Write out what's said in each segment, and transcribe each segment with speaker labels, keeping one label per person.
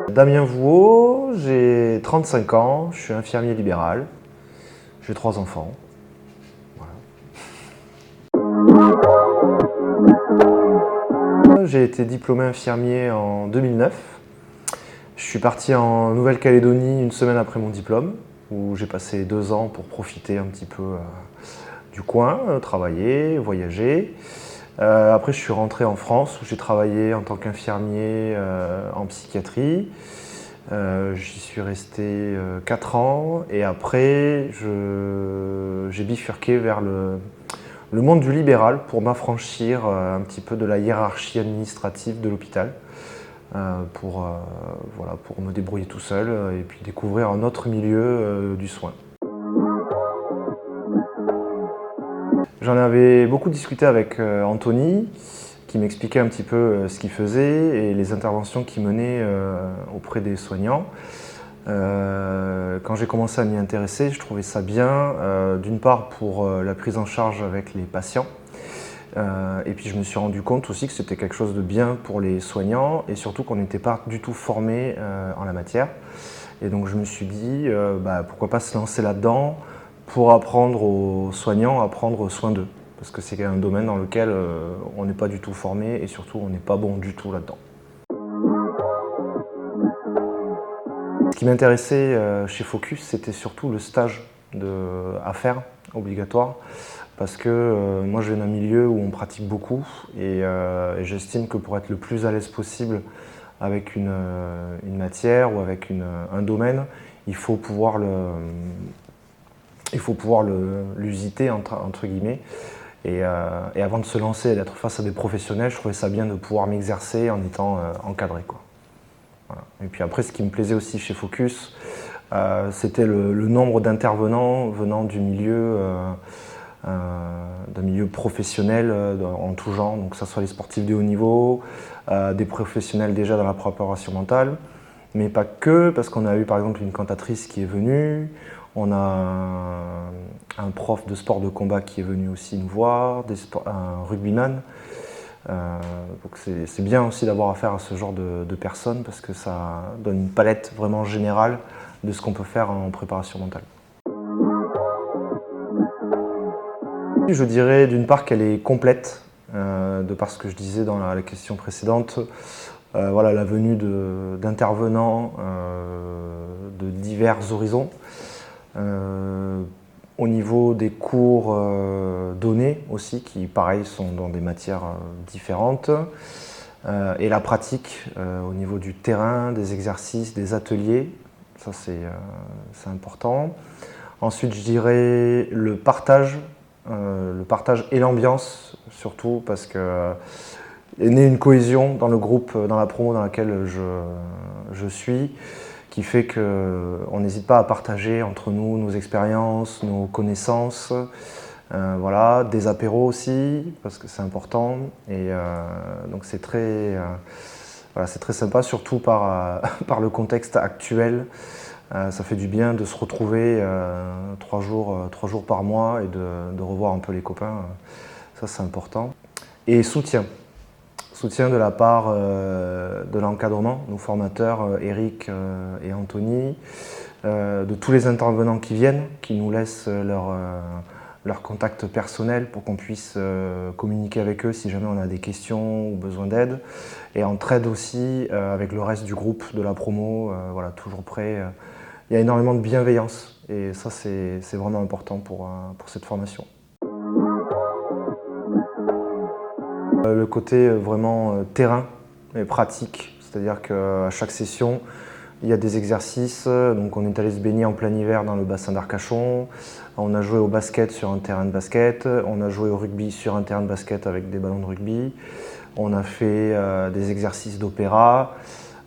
Speaker 1: Damien Vouaud, j'ai 35 ans, je suis infirmier libéral, j'ai 3 enfants. Voilà. J'ai été diplômé infirmier en 2009. Je suis parti en Nouvelle-Calédonie une semaine après mon diplôme, où j'ai passé 2 ans pour profiter un petit peu du coin, travailler, voyager. Après, je suis rentré en France où j'ai travaillé en tant qu'infirmier en psychiatrie. J'y suis resté 4 ans et après, j'ai bifurqué vers le monde du libéral pour m'affranchir un petit peu de la hiérarchie administrative de l'hôpital. Voilà, pour me débrouiller tout seul et puis découvrir un autre milieu du soin. J'en avais beaucoup discuté avec Anthony, qui m'expliquait un petit peu ce qu'il faisait et les interventions qu'il menait auprès des soignants. Quand j'ai commencé à m'y intéresser, je trouvais ça bien, d'une part pour la prise en charge avec les patients, et puis je me suis rendu compte aussi que c'était quelque chose de bien pour les soignants et surtout qu'on n'était pas du tout formé en la matière. Et donc je me suis dit, pourquoi pas se lancer là-dedans pour apprendre aux soignants à prendre soin d'eux. Parce que c'est un domaine dans lequel on n'est pas du tout formé et surtout on n'est pas bon du tout là-dedans. Ce qui m'intéressait chez Focus, c'était surtout le stage à faire, obligatoire. Parce que moi je viens d'un milieu où on pratique beaucoup et j'estime que pour être le plus à l'aise possible avec une matière ou avec un domaine, il faut pouvoir l'usiter entre guillemets. Et avant de se lancer et d'être face à des professionnels, je trouvais ça bien de pouvoir m'exercer en étant encadré, quoi. Voilà. Et puis après, ce qui me plaisait aussi chez Focus, c'était le nombre d'intervenants venant du milieu d'un milieu professionnel en tout genre, donc que ce soit les sportifs de haut niveau, des professionnels déjà dans la préparation mentale, mais pas que, parce qu'on a eu par exemple une cantatrice qui est venue, on a un prof de sport de combat qui est venu aussi nous voir, un rugbyman. Donc c'est bien aussi d'avoir affaire à ce genre de personnes parce que ça donne une palette vraiment générale de ce qu'on peut faire en préparation mentale. Je dirais d'une part qu'elle est complète, de par ce que je disais dans la question précédente. Voilà, la venue d'intervenants de divers horizons. Au niveau des cours donnés aussi, qui pareil sont dans des matières différentes. Et la pratique au niveau du terrain, des exercices, des ateliers, ça c'est important. Ensuite, je dirais le partage et l'ambiance, surtout parce que est née une cohésion dans le groupe, dans la promo dans laquelle je suis, qui fait qu'on n'hésite pas à partager entre nous nos expériences, nos connaissances, voilà, des apéros aussi, parce que c'est important. Et donc c'est voilà, c'est très sympa, surtout par le contexte actuel. Ça fait du bien de se retrouver 3 jours par mois et de revoir un peu les copains. Ça, c'est important. Et soutien de la part de l'encadrement, nos formateurs Eric et Anthony, de tous les intervenants qui viennent, qui nous laissent leur contact personnel pour qu'on puisse communiquer avec eux si jamais on a des questions ou besoin d'aide. Et entraide aussi avec le reste du groupe de la promo, voilà, toujours prêt. Il y a énormément de bienveillance et ça c'est vraiment important pour cette formation. Le côté vraiment terrain et pratique, c'est-à-dire qu'à chaque session, il y a des exercices. Donc on est allé se baigner en plein hiver dans le bassin d'Arcachon, on a joué au basket sur un terrain de basket, on a joué au rugby sur un terrain de basket avec des ballons de rugby, on a fait des exercices d'opéra,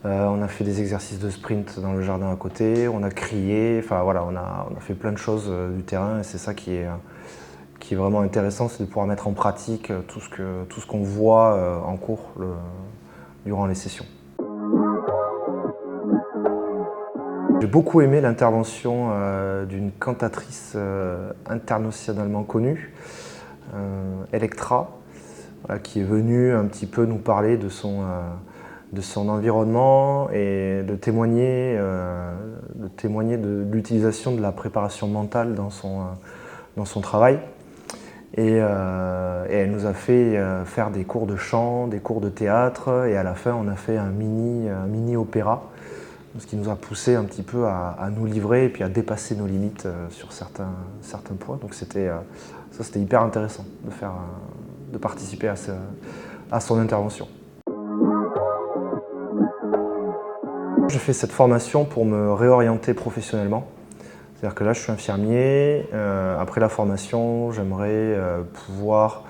Speaker 1: on a fait des exercices de sprint dans le jardin à côté, on a crié, enfin voilà, on a fait plein de choses du terrain et c'est ça qui est vraiment intéressant, c'est de pouvoir mettre en pratique tout ce qu'on voit en cours durant les sessions. J'ai beaucoup aimé l'intervention d'une cantatrice internationalement connue, Electra, voilà, qui est venu un petit peu nous parler de son environnement et de témoigner de l'utilisation de la préparation mentale dans son travail. Et elle nous a fait faire des cours de chant, des cours de théâtre, et à la fin on a fait un mini opéra, ce qui nous a poussé un petit peu à nous livrer et puis à dépasser nos limites sur certains points. Donc c'était hyper intéressant de participer à son intervention. J'ai fait cette formation pour me réorienter professionnellement. C'est-à-dire que là, je suis infirmier. Après la formation, j'aimerais pouvoir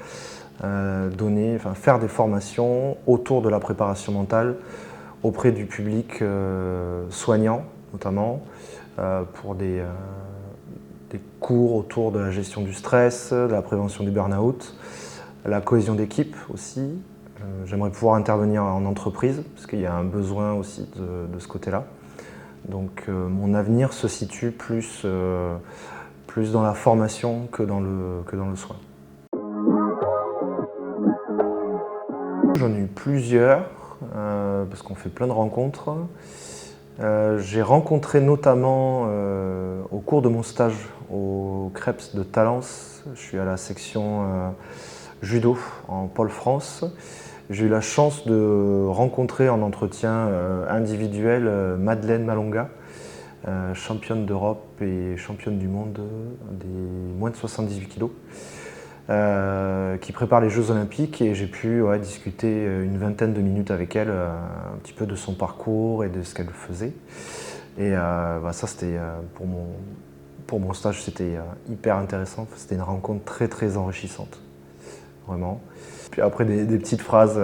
Speaker 1: faire des formations autour de la préparation mentale auprès du public soignant, notamment, pour des cours autour de la gestion du stress, de la prévention du burn-out, la cohésion d'équipe aussi. J'aimerais pouvoir intervenir en entreprise, parce qu'il y a un besoin aussi de ce côté-là. Donc mon avenir se situe plus dans la formation que dans le soin. J'en ai eu plusieurs, parce qu'on fait plein de rencontres. J'ai rencontré notamment au cours de mon stage au CREPS de Talence, je suis à la section judo en pôle France. J'ai eu la chance de rencontrer en entretien individuel Madeleine Malonga, championne d'Europe et championne du monde des moins de 78 kg, qui prépare les Jeux Olympiques, et j'ai pu discuter une vingtaine de minutes avec elle, un petit peu de son parcours et de ce qu'elle faisait. Et ça, c'était pour mon stage, c'était hyper intéressant. C'était une rencontre très très enrichissante, vraiment. Puis après des petites phrases,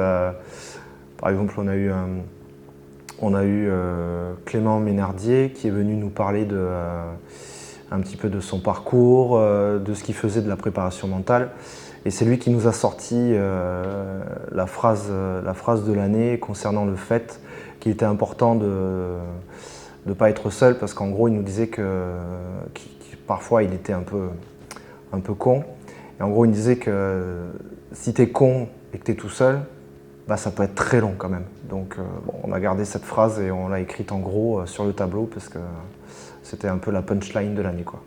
Speaker 1: par exemple on a eu Clément Ménardier qui est venu nous parler un petit peu de son parcours, de ce qu'il faisait de la préparation mentale. Et c'est lui qui nous a sorti la phrase de l'année concernant le fait qu'il était important de ne pas être seul, parce qu'en gros il nous disait que parfois il était un peu con. Et en gros il disait que si t'es con et que t'es tout seul, ça peut être très long quand même. Donc on a gardé cette phrase et on l'a écrite en gros sur le tableau, parce que c'était un peu la punchline de l'année, quoi.